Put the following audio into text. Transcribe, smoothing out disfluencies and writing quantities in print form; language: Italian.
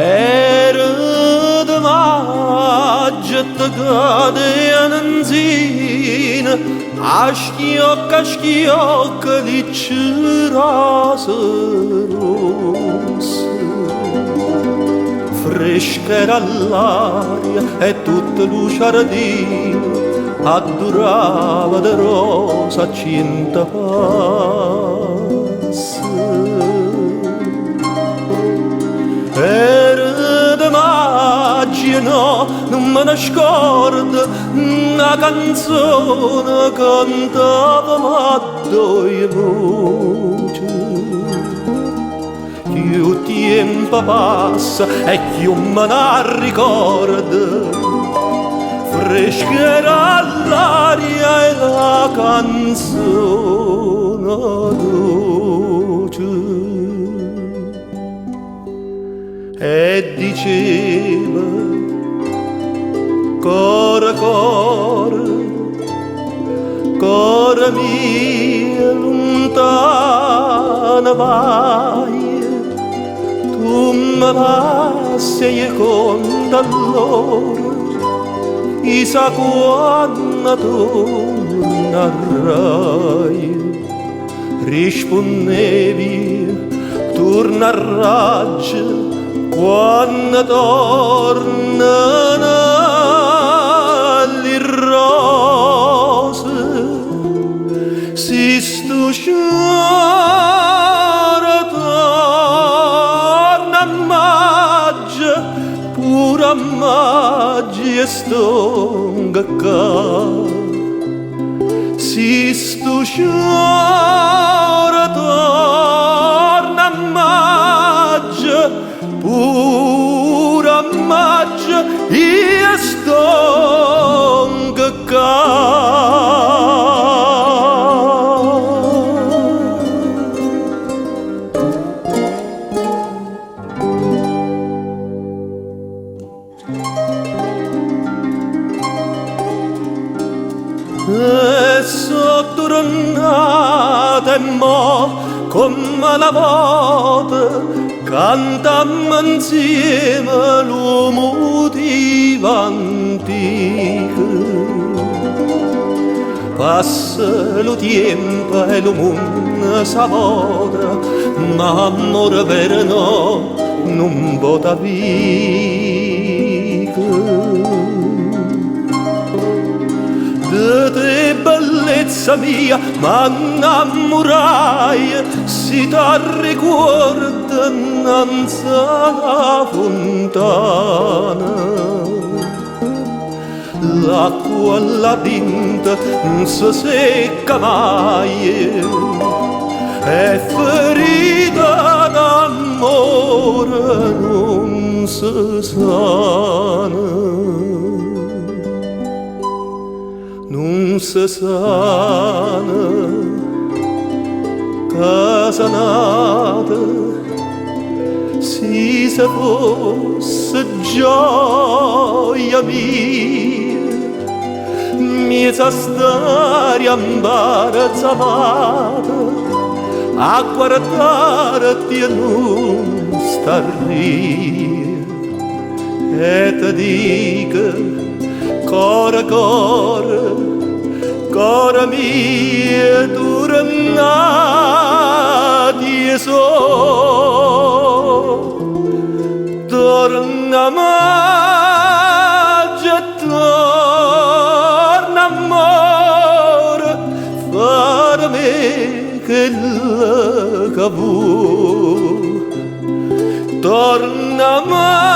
Era de maggio te cade anzina, a schiocca di cirasa rossa. Fresca era l'aria e tutto il giardino addurava de rosa cinta passa. Era de maggio, no, non me ne scordo, una canzone cantava ma due voci. Più tempo passa e più me ne ricordo, fresca era l'aria e la canzone dolce. E diceva core core, core mia lontana vai, tu me passi con d'allora, chissà quando tornerai. Rispondevi torna a raggio quando tornano le rose. Si sto sciara torna a maggio, pure a maggio sto qua. Si sto sciara torna a maggio, pure a maggio io sto qua. E sono tornata e mo come una volta cantammo insieme l'uomo di antico. Passa lo tempo e lo mondo s'avvota, ma amore vero no, non vota vita. De te bellezza mia m'innamorai, si t'arricorda innanzi alla fontana. L'acqua alla tinta non si secca mai, è ferita d'amore non si sana. Non si sana, casa nata, si fosse gioia mia, mia storia imbarazzata, a guardarti e non star lì, e ti dico, core core, core mia tornati e so, torna maggio, torna amore, fare me che la cavò, torna maggio.